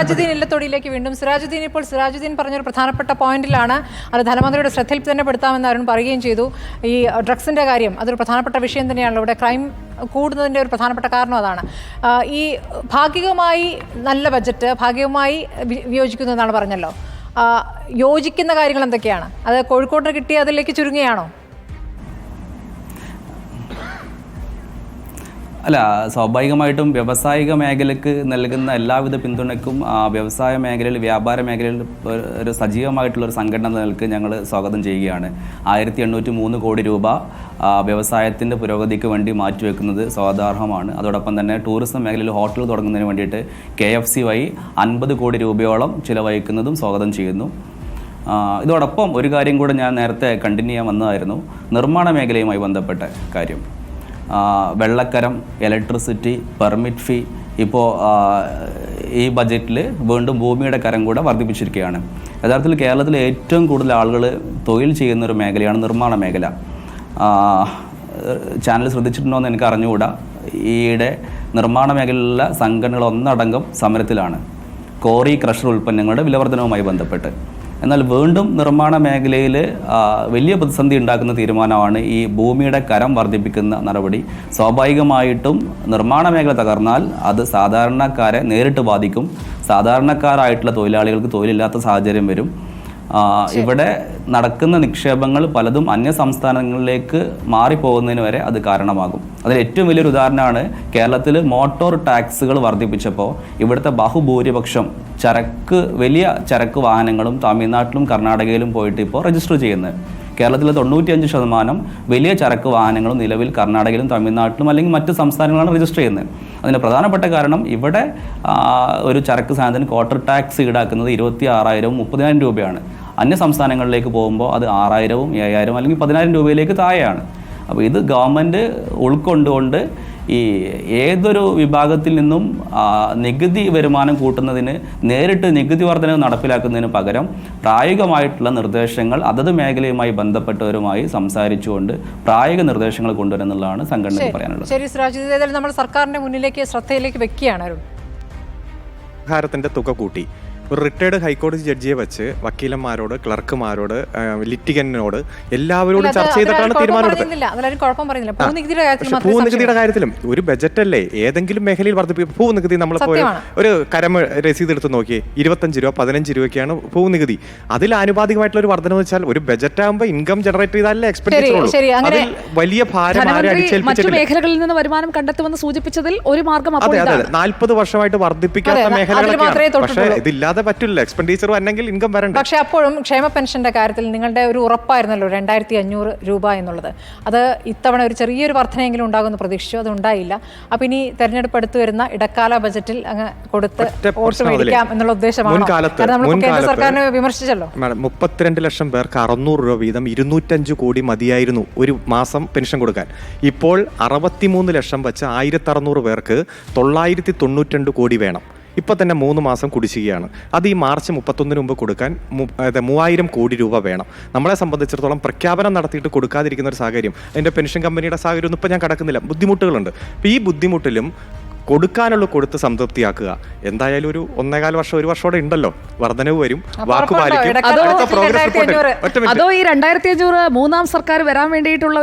സിറാജുദ്ദീൻ ഇല്ലത്തൊടിയിലേക്ക് വീണ്ടും. സിറാജുദ്ദീൻ പറഞ്ഞൊരു പ്രധാനപ്പെട്ട പോയിന്റിലാണ്, അത് ധനമന്ത്രിയുടെ ശ്രദ്ധയിൽ തന്നെ പെടുത്താമെന്ന് അരുൺ പറയുകയും ചെയ്തു. ഈ ഡ്രഗ്സിൻ്റെ കാര്യം അതൊരു പ്രധാനപ്പെട്ട വിഷയം തന്നെയാണല്ലോ. ഇവിടെ ക്രൈം കൂടുന്നതിൻ്റെ ഒരു പ്രധാനപ്പെട്ട കാരണം അതാണ്. ഈ ഭാഗികമായി നല്ല ബജറ്റ് ഭാഗികമായി വിയോജിക്കുന്നു എന്നാണ് പറഞ്ഞല്ലോ. യോജിക്കുന്ന കാര്യങ്ങൾ എന്തൊക്കെയാണ്? അത് കോഴിക്കോടിന് കിട്ടിയ അതിലേക്ക് ചുരുങ്ങിയാണോ? അല്ല, സ്വാഭാവികമായിട്ടും വ്യാവസായിക മേഖലയ്ക്ക് നൽകുന്ന എല്ലാവിധ പിന്തുണയ്ക്കും വ്യവസായ മേഖലയിൽ, വ്യാപാര മേഖലയിൽ ഒരു സജീവമായിട്ടുള്ളൊരു സംഘടന നിലക്ക് ഞങ്ങൾ സ്വാഗതം ചെയ്യുകയാണ്. 1803 കോടി രൂപ വ്യവസായത്തിൻ്റെ പുരോഗതിക്ക് വേണ്ടി മാറ്റിവെക്കുന്നത് സ്വാഗതാർഹമാണ്. അതോടൊപ്പം തന്നെ ടൂറിസം മേഖലയിൽ ഹോട്ടൽ തുടങ്ങുന്നതിന് വേണ്ടിയിട്ട് KFC വഴി 50 കോടി രൂപയോളം ചിലവഴിക്കുന്നതും സ്വാഗതം ചെയ്യുന്നു. ഇതോടൊപ്പം ഒരു കാര്യം കൂടെ ഞാൻ നേരത്തെ കണ്ടിന്യൂ ചെയ്യാൻ വന്നതായിരുന്നു, നിർമ്മാണ മേഖലയുമായി ബന്ധപ്പെട്ട കാര്യം. വെള്ളക്കരം, ഇലക്ട്രിസിറ്റി, പെർമിറ്റ് ഫീ, ഇപ്പോൾ ഈ ബജറ്റിൽ വീണ്ടും ഭൂമിയുടെ കരം കൂടെ വർദ്ധിപ്പിച്ചിരിക്കുകയാണ്. യഥാർത്ഥത്തിൽ കേരളത്തിലെ ഏറ്റവും കൂടുതൽ ആളുകൾ തൊഴിൽ ചെയ്യുന്നൊരു മേഖലയാണ് നിർമ്മാണ മേഖല. ചാനൽ ശ്രദ്ധിച്ചിട്ടുണ്ടോ എന്ന് എനിക്ക് അറിഞ്ഞുകൂടാ. ഈയിടെ നിർമ്മാണ മേഖലയിലുള്ള സംഘടനകൾ ഒന്നടങ്കം സമരത്തിലാണ് കോറി ക്രഷർ ഉൽപ്പന്നങ്ങളുടെ വിലവർദ്ധനവുമായി ബന്ധപ്പെട്ട്. എന്നാൽ വീണ്ടും നിർമ്മാണ മേഖലയിൽ വലിയ പ്രതിസന്ധി ഉണ്ടാക്കുന്ന തീരുമാനമാണ് ഈ ഭൂമിയുടെ കരം വർദ്ധിപ്പിക്കുന്ന നടപടി. സ്വാഭാവികമായിട്ടും നിർമ്മാണ മേഖല തകർന്നാൽ അത് സാധാരണക്കാരെ നേരിട്ട് ബാധിക്കും. സാധാരണക്കാരായിട്ടുള്ള തൊഴിലാളികൾക്ക് തൊഴിലില്ലാത്ത സാഹചര്യം വരും. ഇവിടെ നടക്കുന്ന നിക്ഷേപങ്ങൾ പലതും അന്യ സംസ്ഥാനങ്ങളിലേക്ക് മാറിപ്പോകുന്നതിന് വരെ അത് കാരണമാകും. അതിൽ ഏറ്റവും വലിയൊരു ഉദാഹരണമാണ് കേരളത്തിൽ മോട്ടോർ ടാക്സുകൾ വർദ്ധിപ്പിച്ചപ്പോൾ ഇവിടുത്തെ ബഹുഭൂരിപക്ഷം വലിയ ചരക്ക് വാഹനങ്ങളും തമിഴ്നാട്ടിലും കർണാടകയിലും പോയിട്ട് ഇപ്പോൾ രജിസ്റ്റർ ചെയ്യുന്നത്. കേരളത്തിലെ 95% വലിയ ചരക്ക് വാഹനങ്ങളും നിലവിൽ കർണാടകയിലും തമിഴ്നാട്ടിലും അല്ലെങ്കിൽ മറ്റ് സംസ്ഥാനങ്ങളാണ് രജിസ്റ്റർ ചെയ്യുന്നത്. അതിൻ്റെ പ്രധാനപ്പെട്ട കാരണം ഇവിടെ ഒരു ചരക്ക് സാധനത്തിന് ക്വാർട്ടർ ടാക്സ് ഈടാക്കുന്നത് 26,000 30,000 രൂപയാണ്. അന്യ സംസ്ഥാനങ്ങളിലേക്ക് പോകുമ്പോൾ അത് 6,000 7,000 അല്ലെങ്കിൽ 10,000 രൂപയിലേക്ക് താഴെയാണ്. അപ്പോൾ ഇത് ഗവൺമെൻറ് ഉൾക്കൊണ്ടുകൊണ്ട് ഈ ഏതൊരു വിഭാഗത്തിൽ നിന്നും നികുതി വരുമാനം കൂട്ടുന്നതിന് നേരിട്ട് നികുതി വർധനവ് നടപ്പിലാക്കുന്നതിന് പകരം പ്രായോഗികമായിട്ടുള്ള നിർദ്ദേശങ്ങൾ അതത് മേഖലയുമായി ബന്ധപ്പെട്ടവരുമായി സംസാരിച്ചുകൊണ്ട് പ്രായോഗിക നിർദ്ദേശങ്ങൾ കൊണ്ടുവരുന്നുള്ളതാണ് സംഘടനയ്ക്ക് പറയാനുള്ളത്. ശരി സിറാജ്, നമ്മൾ സർക്കാരിന്റെ മുന്നിലേക്ക് ശ്രദ്ധയിലേക്ക് വെക്കുകയാണ്. ഭാരത്തിന്റെ തുക കൂട്ടി ഒരു റിട്ടയർഡ് ഹൈക്കോടതി ജഡ്ജിയെ വെച്ച് വക്കീലന്മാരോട്, ക്ലർക്കുമാരോട്, ലിറ്റിഗന്റിനോട് എല്ലാവരോടും ചർച്ച ചെയ്തിട്ടാണ് തീരുമാനമെടുത്തത്. ഭൂനികുതിയുടെ കാര്യത്തിലും ഒരു ബജറ്റ് അല്ലേ, ഏതെങ്കിലും മേഖലയിൽ വർദ്ധിപ്പിക്കും. ഭൂനികുതി നമ്മളിപ്പോൾ ഒരു കരം രസീത് എടുത്ത് നോക്കിയേ, 25 രൂപ 15 രൂപയ്ക്കാണ് ഭൂനികുതി. അതിൽ ആനുപാതികമായിട്ടുള്ള ഒരു വർധന വെച്ചാൽ ഒരു ബജറ്റ് ആകുമ്പോൾ ഇൻകം ജനറേറ്റ് ചെയ്താലേ എക്സ്പെൻഡിച്ചർ ഉള്ളൂ. അതിൽ വലിയ ഭാരം മേഖലകളിൽ നിന്ന് വരുമാനം കണ്ടെത്തുമെന്ന് സൂചിപ്പിച്ചതിൽ ഒരു മാർഗം. അതെ അതെ, 40 വർഷമായിട്ട് വർദ്ധിപ്പിക്കാത്ത മേഖലകളൊക്കെയാണ്. പക്ഷേ ഇതില്ലാതെ പറ്റില്ല, എക്സ്പെൻഡിച്ചർ വന്നെങ്കിൽ ഇൻകം വരണ്ട. പക്ഷേ അപ്പോഴും ക്ഷേമ പെൻഷന്റെ കാര്യത്തിൽ നിങ്ങളുടെ ഒരു ഉറപ്പായിരുന്നല്ലോ 2500 രൂപ എന്നുള്ളത്. അത് ഇത്തവണ ഒരു ചെറിയൊരു വർധനയെങ്കിലും ഉണ്ടാകുമെന്ന് പ്രതീക്ഷിച്ചു, അത് ഉണ്ടായില്ല. അപ്പം ഇനി തെരഞ്ഞെടുപ്പ് എടുത്തു വരുന്ന ഇടക്കാല ബജറ്റിൽ അങ്ങ് കൊടുത്ത് വോട്ട് മേടിക്കാം എന്നുള്ള ഉദ്ദേശമാണ്. കേന്ദ്ര സർക്കാരിനെ വിമർശിച്ചല്ലോ. 32 ലക്ഷം പേർക്ക് 600 രൂപ വീതം 205 കോടി മതിയായിരുന്നു ഒരു മാസം പെൻഷൻ കൊടുക്കാൻ. ഇപ്പോൾ 63 ലക്ഷം വെച്ച് 1600 പേർക്ക് 992 കോടി വേണം. ഇപ്പോൾ തന്നെ 3 മാസം കുടിശ്ശികയാണ്. അത് ഈ മാർച്ച് 31 മുമ്പ് കൊടുക്കാൻ 3000 കോടി രൂപ വേണം. നമ്മളെ സംബന്ധിച്ചിടത്തോളം പ്രഖ്യാപനം നടത്തിയിട്ട് കൊടുക്കാതിരിക്കുന്ന ഒരു സാഹചര്യം, അതിൻ്റെ പെൻഷൻ കമ്പനിയുടെ സാഹചര്യം ഒന്നും ഇപ്പോൾ ഞാൻ കടക്കുന്നില്ല. ബുദ്ധിമുട്ടുകളുണ്ട്. അപ്പോൾ ഈ ബുദ്ധിമുട്ടിലും കൊടുക്കാനുള്ള കൊടുത്ത് സംതൃപ്തിയാക്കുക. എന്തായാലും ഒരു 1.25 വർഷം 1 വർഷോടെ ഉണ്ടല്ലോ, വർധനവ് വരും, വാക്കുപാലിക്കും. അതോ ഈ 2500 മൂന്നാം സർക്കാർ വരാൻ വേണ്ടിയിട്ടുള്ള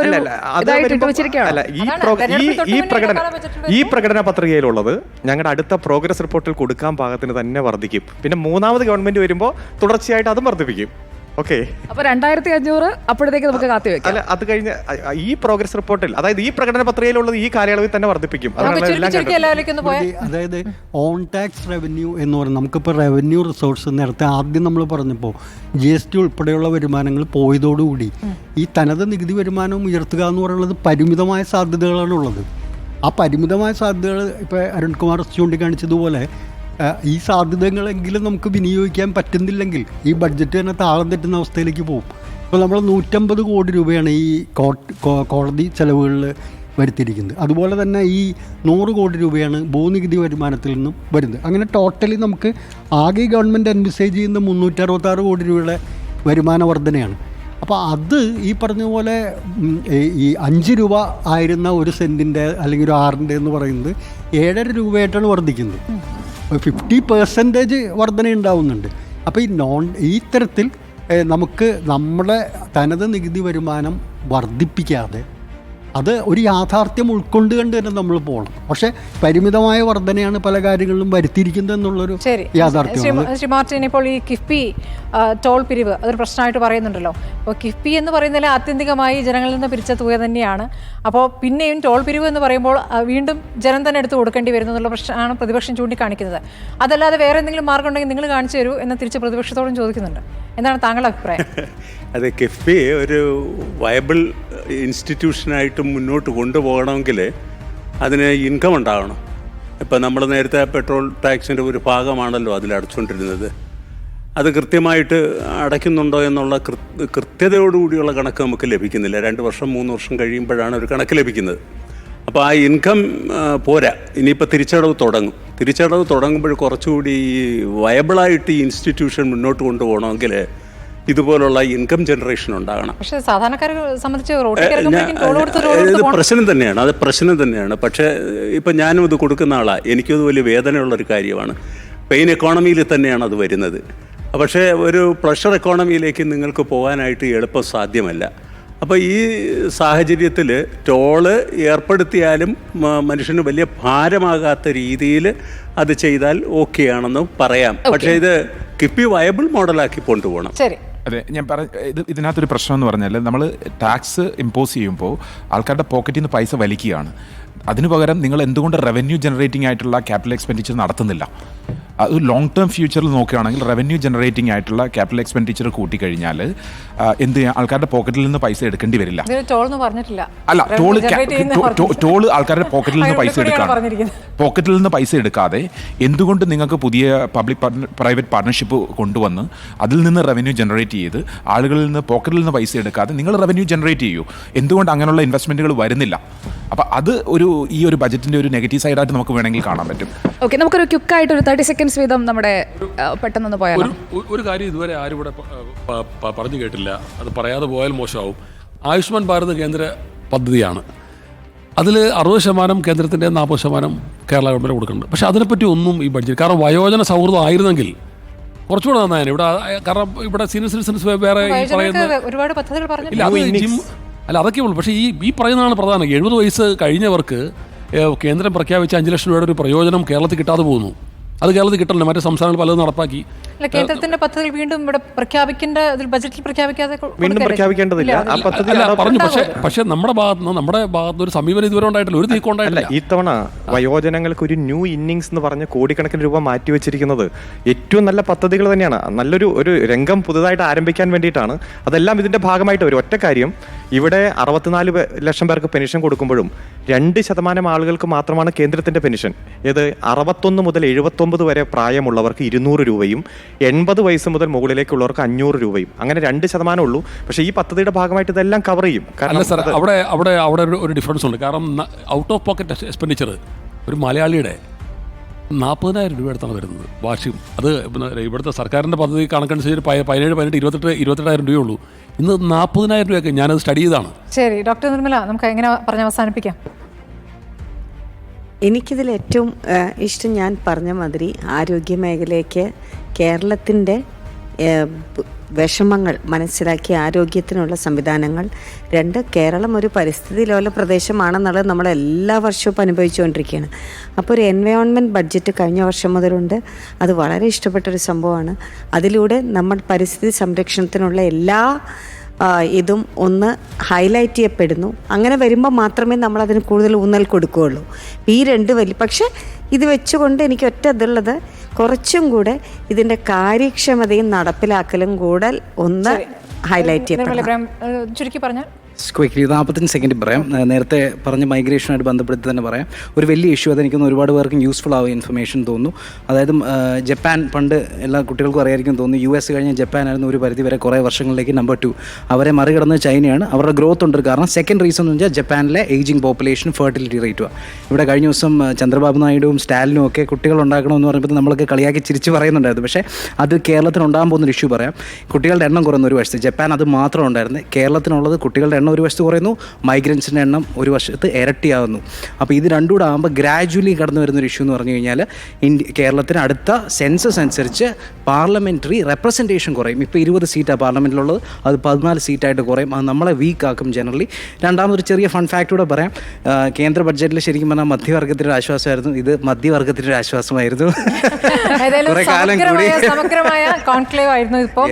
ഈ പ്രകടന പത്രികയിലുള്ളത് ഞങ്ങളുടെ അടുത്ത പ്രോഗ്രസ് റിപ്പോർട്ടിൽ കൊടുക്കാൻ പാകത്തിന് തന്നെ വർദ്ധിക്കും. പിന്നെ മൂന്നാമത് ഗവൺമെന്റ് വരുമ്പോൾ തുടർച്ചയായിട്ട് അതും വർദ്ധിപ്പിക്കും. ഓക്കെ, അപ്പൊ 2500 അപ്പോഴത്തേക്ക് നമുക്ക് കാത്തിവെക്കാം. അല്ല, അത് കഴിഞ്ഞ് ഈ പ്രോഗ്രസ് റിപ്പോർട്ടിൽ, അതായത് ഈ പ്രകടന പത്രികയിലുള്ളത് ഈ കാലയളവിൽ തന്നെ വർദ്ധിപ്പിക്കും. അതായത് ഓൺ ടാക്സ് റവന്യൂ എന്ന് പറയുന്നത്, നമുക്കിപ്പോൾ റവന്യൂ റിസോഴ്സ് നേരത്തെ ആദ്യം നമ്മൾ പറഞ്ഞപ്പോൾ GST ഉൾപ്പെടെയുള്ള വരുമാനങ്ങൾ പോയതോടുകൂടി ഈ തനത് നികുതി വരുമാനവും ഉയർത്തുക എന്ന് പറയുന്നത് പരിമിതമായ സാധ്യതകളാണുള്ളത്. ആ പരിമിതമായ സാധ്യതകൾ ഇപ്പോൾ അരുൺകുമാർ ചൂണ്ടിക്കാണിച്ചതുപോലെ ഈ സാധ്യതകളെങ്കിലും നമുക്ക് വിനിയോഗിക്കാൻ പറ്റുന്നില്ലെങ്കിൽ ഈ ബഡ്ജറ്റ് തന്നെ താളം തെറ്റുന്ന അവസ്ഥയിലേക്ക് പോകും. ഇപ്പോൾ നമ്മൾ 150 കോടി രൂപയാണ് ഈ കോടതി ചെലവുകളിൽ വരുത്തിയിരിക്കുന്നത്. അതുപോലെ തന്നെ ഈ 100 കോടി രൂപയാണ് ഭൂനികുതി വരുമാനത്തിൽ നിന്നും വരുന്നത്. അങ്ങനെ ടോട്ടലി നമുക്ക് ആകെ ഗവൺമെൻറ് എൻവിസേജ് ചെയ്യുന്ന 366 കോടി രൂപയുടെ വരുമാന വർധനയാണ്. അപ്പോൾ അത് ഈ പറഞ്ഞ പോലെ ഈ 5 രൂപ ആയിരുന്ന ഒരു സെൻറ്റിൻ്റെ അല്ലെങ്കിൽ ഒരു 6ൻ്റെ എന്ന് പറയുന്നത് 7.5 രൂപയായിട്ടാണ് വർദ്ധിക്കുന്നത്. 50% വർധന ഉണ്ടാവുന്നുണ്ട്. അപ്പോൾ ഈ തരത്തിൽ നമുക്ക് നമ്മുടെ തനത് നികുതി വരുമാനം വർദ്ധിപ്പിക്കാതെ അത് ഒരു യാഥാർത്ഥ്യം ഉൾക്കൊണ്ട് കണ്ട് തന്നെ നമ്മൾ പോകണം. പക്ഷേ പരിമിതമായ വർധനയാണ് പല കാര്യങ്ങളിലും വരുത്തിയിരിക്കുന്നത് എന്നുള്ളൊരു യാഥാർത്ഥ്യമാണ്. ശ്രീ മാർട്ടിൻ, ഇപ്പോൾ ഈ കിഫ്ബി ടോൾ പിരിവ് അതൊരു പ്രശ്നമായിട്ട് പറയുന്നുണ്ടല്ലോ. അപ്പോൾ കിഫ്ബി എന്ന് പറയുന്നതിൽ ആത്യന്തികമായി ജനങ്ങളിൽ നിന്ന് പിരിച്ച തുക തന്നെയാണ്. അപ്പോൾ പിന്നെയും ടോൾ പിരിവ് എന്ന് പറയുമ്പോൾ വീണ്ടും ജനം തന്നെ എടുത്ത് കൊടുക്കേണ്ടി വരുന്നു എന്നുള്ള പ്രശ്നമാണ് പ്രതിപക്ഷം ചൂണ്ടിക്കാണിക്കുന്നത്. അതല്ലാതെ വേറെ എന്തെങ്കിലും മാർഗം ഉണ്ടെങ്കിൽ നിങ്ങൾ കാണിച്ചു തരൂ എന്ന് തിരിച്ച് പ്രതിപക്ഷത്തോടും ചോദിക്കുന്നുണ്ട്. എന്താണ് താങ്കളുടെ അഭിപ്രായം? അത് കിഫ്ബി ഒരു വയബിൾ ഇൻസ്റ്റിറ്റ്യൂഷനായിട്ട് മുന്നോട്ട് കൊണ്ടുപോകണമെങ്കിൽ അതിന് ഇൻകം ഉണ്ടാകണം. ഇപ്പം നമ്മൾ നേരത്തെ പെട്രോൾ ടാക്സിൻ്റെ ഒരു ഭാഗമാണല്ലോ അതിൽ അടച്ചുകൊണ്ടിരുന്നത്. അത് കൃത്യമായിട്ട് അടയ്ക്കുന്നുണ്ടോ എന്നുള്ള കൃത്യതയോടുകൂടിയുള്ള കണക്ക് നമുക്ക് ലഭിക്കുന്നില്ല. 2 വർഷം 3 വർഷം കഴിയുമ്പോഴാണ് ഒരു കണക്ക് ലഭിക്കുന്നത്. അപ്പോൾ ആ ഇൻകം പോരാ. ഇനിയിപ്പോൾ തിരിച്ചടവ് തുടങ്ങുമ്പോൾ കുറച്ചുകൂടി വയബിളായിട്ട് ഈ ഇൻസ്റ്റിറ്റ്യൂഷൻ മുന്നോട്ട് കൊണ്ടുപോകണമെങ്കിൽ ഇതുപോലുള്ള ഇൻകം ജനറേഷൻ ഉണ്ടാകണം. പക്ഷേ സാധാരണക്കാരെ സംബന്ധിച്ച് പ്രശ്നം തന്നെയാണ്. പക്ഷേ ഇപ്പം ഞാനും ഇത് കൊടുക്കുന്ന ആളാണ്. എനിക്കത് വലിയ വേദനയുള്ളൊരു കാര്യമാണ്. പെയിൻ എക്കോണമിയിൽ തന്നെയാണ് അത് വരുന്നത്. പക്ഷേ ഒരു പ്രഷർ എക്കോണമിയിലേക്ക് നിങ്ങൾക്ക് പോകാനായിട്ട് എളുപ്പം സാധ്യമല്ല. അപ്പോൾ ഈ സാഹചര്യത്തിൽ ടോള് ഏർപ്പെടുത്തിയാലും മനുഷ്യന് വലിയ ഭാരമാകാത്ത രീതിയിൽ അത് ചെയ്താൽ ഓക്കെ ആണെന്ന് പറയാം. പക്ഷേ ഇത് കിഫ്ബി വയബിൾ മോഡലാക്കി കൊണ്ടുപോകണം. ശരി. അതെ, ഞാൻ ഇതിനകത്തൊരു പ്രശ്നം എന്ന് പറഞ്ഞാൽ നമ്മൾ ടാക്സ് ഇമ്പോസ് ചെയ്യുമ്പോൾ ആൾക്കാരുടെ പോക്കറ്റിൽ നിന്ന് പൈസ വലിക്കുകയാണ്. അതിനു പകരം നിങ്ങൾ എന്തുകൊണ്ട് റവന്യൂ ജനറേറ്റിംഗ് ആയിട്ടുള്ള ക്യാപിറ്റൽ എക്സ്പെൻഡിച്ചർ നടത്തുന്നില്ല? അത് ലോങ് ടേം ഫ്യൂച്ചറിൽ നോക്കുകയാണെങ്കിൽ റവന്യൂ ജനറേറ്റിംഗ് ആയിട്ടുള്ള ക്യാപിറ്റൽ എക്സ്പെൻഡിച്ചർ കൂട്ടിക്കഴിഞ്ഞാൽ ആൾക്കാരുടെ പോക്കറ്റിൽ നിന്ന് പൈസ എടുക്കേണ്ടി വരില്ല. അല്ല, ടോള് ആൾക്കാരുടെ പോക്കറ്റിൽ നിന്ന് പൈസ എടുക്കാതെ എന്തുകൊണ്ട് നിങ്ങൾക്ക് പുതിയ പബ്ലിക് പ്രൈവറ്റ് പാർട്ണർഷിപ്പ് കൊണ്ടുവന്ന് അതിൽ നിന്ന് റവന്യൂ ജനറേറ്റ് ചെയ്ത് ആളുകളിൽ നിന്ന് പോക്കറ്റിൽ നിന്ന് പൈസ എടുക്കാതെ നിങ്ങൾ റവന്യൂ ജനറേറ്റ് ചെയ്യൂ? എന്തുകൊണ്ട് അങ്ങനെയുള്ള ഇൻവെസ്റ്റ്മെന്റുകൾ വരുന്നില്ല? അപ്പം അത് ഈ ഒരു ബജറ്റിന്റെ ഒരു നെഗറ്റീവ് സൈഡായിട്ട് നമുക്ക് വേണമെങ്കിൽ കാണാൻ പറ്റും. ഓക്കെ, നമുക്കൊരു ക്വിക്കായിട്ട് ഒരു 30 സെക്കൻഡ്സ് വീതം നമ്മുടെ പെട്ടെന്ന് പോയാൽ ഒരു കാര്യം ഇതുവരെ ആരും ഇവിടെ പറഞ്ഞു കേട്ടില്ല, അത് പറയാതെ പോയാൽ മോശമാവും. ആയുഷ്മാൻ ഭാരത് കേന്ദ്ര പദ്ധതിയാണ്. അതിൽ 60% കേന്ദ്രത്തിൻ്റെ 40% കേരള ഗവൺമെൻറ് കൊടുക്കുന്നുണ്ട്. പക്ഷേ അതിനെപ്പറ്റി ഒന്നും ഈ ബഡ്ജറ്റ്, കാരണം വയോജന സൗഹൃദം ആയിരുന്നെങ്കിൽ കുറച്ചുകൂടെ നന്നായിരുന്നു. ഇവിടെ കാരണം ഇവിടെ സീനിയർ സിറ്റിസൺസ് വേറെ ഒരുപാട് പദ്ധതികൾ പറഞ്ഞു. ഇല്ല, അത് ജിം അല്ല, അതൊക്കെ ഉള്ളൂ. പക്ഷേ ഈ പറയുന്നതാണ് പ്രധാനം. 70 വയസ്സ് കഴിഞ്ഞവർക്ക് കേന്ദ്രം പ്രഖ്യാപിച്ച 5 ലക്ഷം രൂപയുടെ ഒരു പ്രയോജനം കേരളത്തിൽ കിട്ടാതെ പോകുന്നു. അത് കേരളത്തിൽ കിട്ടണം. മറ്റു സംസ്ഥാനങ്ങൾ പലതും നടപ്പാക്കി. കേന്ദ്രത്തിന്റെ പദ്ധതി വീണ്ടും ഇവിടെ പ്രഖ്യാപിക്കേണ്ട, ബജറ്റിൽ പ്രഖ്യാപിക്കാതെ പ്രഖ്യാപിക്കേണ്ടതില്ല ആ പദ്ധതി പറഞ്ഞു. പക്ഷേ നമ്മുടെ ഭാഗത്ത് ഒരു സമീപനം ഇതുവരെ ഉണ്ടായിട്ടില്ല, ഒരു നീക്കം ഉണ്ടായിട്ടില്ല. ഇത്തവണ വയോജനങ്ങൾക്ക് ഒരു ന്യൂ ഇന്നിങ്സ് എന്ന് പറഞ്ഞ കോടിക്കണക്കിന് രൂപ മാറ്റിവെച്ചിരിക്കുന്നത് ഏറ്റവും നല്ല പദ്ധതികൾ തന്നെയാണ്. ഒരു രംഗം പുതുതായിട്ട് ആരംഭിക്കാൻ വേണ്ടിയിട്ടാണ്. അതെല്ലാം ഇതിന്റെ ഭാഗമായിട്ട് വരും. ഒറ്റ കാര്യം, ഇവിടെ 64 ലക്ഷം പേർക്ക് പെൻഷൻ കൊടുക്കുമ്പോഴും 2% ആളുകൾക്ക് മാത്രമാണ് കേന്ദ്രത്തിന്റെ പെൻഷൻ. ഇത് 61 മുതൽ 79 വരെ പ്രായമുള്ളവർക്ക് 200 രൂപയും 80 വയസ്സ് മുതൽ മുകളിലേക്കുള്ളവർക്ക് 500 രൂപയും. അങ്ങനെ 2% ഉള്ളൂ. പക്ഷേ ഈ പദ്ധതിയുടെ ഭാഗമായിട്ട് ഇതെല്ലാം കവർ ചെയ്യും. കാരണം സാർ അവിടെ ഒരു ഡിഫറൻസ് ഉണ്ട്. കാരണം ഔട്ട് ഓഫ് പോക്കറ്റ് എക്സ്പെൻഡിച്ചർ ഒരു മലയാളിയുടെ 40,000 രൂപ അടുത്താണ് വരുന്നത് വാർഷികം. അത് ഇവിടുത്തെ സർക്കാരിൻ്റെ പദ്ധതി കണക്കനുസരിച്ച് 17, 18, 28,000 രൂപയുള്ളൂ. ഇന്ന് 40,000 രൂപയൊക്കെ ഞാനത് സ്റ്റഡി ചെയ്താണ്. ശരി, ഡോക്ടർ നിർമ്മല, നമുക്ക് എങ്ങനെ പറഞ്ഞ് അവസാനിപ്പിക്കാം? എനിക്കിതിൽ ഏറ്റവും ഇഷ്ടം ഞാൻ പറഞ്ഞ മാതിരി ആരോഗ്യ മേഖലയ്ക്ക് കേരളത്തിൻ്റെ വിഷമങ്ങൾ മനസ്സിലാക്കി ആരോഗ്യത്തിനുള്ള സംവിധാനങ്ങൾ. 2, കേരളം ഒരു പരിസ്ഥിതി ലോല പ്രദേശമാണെന്നുള്ളത് നമ്മൾ എല്ലാ വർഷവും അനുഭവിച്ചുകൊണ്ടിരിക്കുകയാണ്. അപ്പോൾ ഒരു എൻവയോൺമെൻറ്റ് ബഡ്ജറ്റ് കഴിഞ്ഞ വർഷം മുതലുണ്ട്. അത് വളരെ ഇഷ്ടപ്പെട്ടൊരു സംഭവമാണ്. അതിലൂടെ നമ്മൾ പരിസ്ഥിതി സംരക്ഷണത്തിനുള്ള എല്ലാ ഇതും ഒന്ന് ഹൈലൈറ്റ് ചെയ്യപ്പെടുന്നു. അങ്ങനെ വരുമ്പോൾ മാത്രമേ നമ്മളതിന് കൂടുതൽ ഊന്നൽ കൊടുക്കുകയുള്ളൂ. ഈ 2 പക്ഷേ ഇത് വെച്ചുകൊണ്ട് എനിക്ക് ഒറ്റ ഇതുള്ളത്, കുറച്ചും കൂടെ ഇതിൻ്റെ കാര്യക്ഷമതയും നടപ്പിലാക്കലും കൂടെ ഒന്ന് ഹൈലൈറ്റ് ചെയ്യപ്പെടണം. ചുരുക്കി പറഞ്ഞാൽ ക്വിക്ലി 45 സെക്കൻഡ് പറയാം. നേരത്തെ പറഞ്ഞ മൈഗ്രേഷനുമായിട്ട് ബന്ധപ്പെടുത്തി തന്നെ പറയാം. ഒരു വലിയ ഇഷ്യൂ അതെനിക്കൊന്ന് ഒരുപാട് പേർക്കും യൂസ്ഫുൾ ആവുക ഇൻഫർമേഷൻ തോന്നുന്നു. അതായത് ജപ്പാൻ, പണ്ട് എല്ലാ കുട്ടികൾക്കും അറിയായിരിക്കും തോന്നുന്നു, US കഴിഞ്ഞ ജപ്പാനായിരുന്നു ഒരു പരിധി വരെ കുറേ വർഷങ്ങളിലേക്ക് നമ്പർ 2. അവരെ മറികടന്നത് ചൈനയാണ്. അവരുടെ ഗ്രോത്ത് ഉണ്ട്. കാരണം സെക്കൻഡ് റീസൺ എന്ന് വെച്ചാൽ ജപ്പാനിലെ ഏജിങ് പോപ്പുലേഷൻ, ഫെർട്ടിലിറ്റി റേറ്റുമാണ്. ഇവിടെ കഴിഞ്ഞ ദിവസം ചന്ദ്രബാബു നായിഡുവും സ്റ്റാലിനും ഒക്കെ കുട്ടികൾ ഉണ്ടാക്കണമെന്ന് പറയുമ്പോൾ നമ്മളൊക്കെ കളിയാക്കി ചിരിച്ച് പറയുന്നുണ്ടായിരുന്നു. പക്ഷേ അത് കേരളത്തിന് ഉണ്ടാകാൻ പോകുന്നൊരു ഇഷ്യൂ പറയാം. കുട്ടികളുടെ എണ്ണം കുറഞ്ഞ ഒരു വശത്ത്. ജപ്പാൻ അത് മാത്രം ഉണ്ടായിരുന്നു. കേരളത്തിനുള്ളത് കുട്ടികളുടെ എണ്ണം എണ്ണം ഒരു വശത്ത് കുറയുന്നു, മൈഗ്രൻസിൻ്റെ എണ്ണം ഒരു വശത്ത് ഇരട്ടിയാകുന്നു. അപ്പോൾ ഇത് രണ്ടും കൂടെ ആകുമ്പോൾ ഗ്രാജുവലി കടന്നു വരുന്നൊരു ഇഷ്യൂ എന്ന് പറഞ്ഞു കഴിഞ്ഞാൽ കേരളത്തിന് അടുത്ത സെൻസസ് അനുസരിച്ച് പാർലമെൻ്ററി റെപ്രസെൻറ്റേഷൻ കുറയും. ഇപ്പോൾ 20 സീറ്റാണ് പാർലമെൻറ്റിലുള്ളത്, അത് 14 സീറ്റായിട്ട് കുറയും. അത് നമ്മളെ വീക്കാക്കും ജനറലി. രണ്ടാമതൊരു ചെറിയ ഫൺ ഫാക്ട് കൂടെ പറയാം. കേന്ദ്ര ബഡ്ജറ്റിൽ ശരിക്കും പറഞ്ഞാൽ മധ്യവർഗത്തിൻ്റെ ആശ്വാസമായിരുന്നു, ഇത് മധ്യവർഗത്തിൻ്റെ ആശ്വാസമായിരുന്നു. കുറേ കാലം കൂടി സമഗ്രമായ കോൺക്ലേവ് ആയിരുന്നു ഇപ്പോൾ.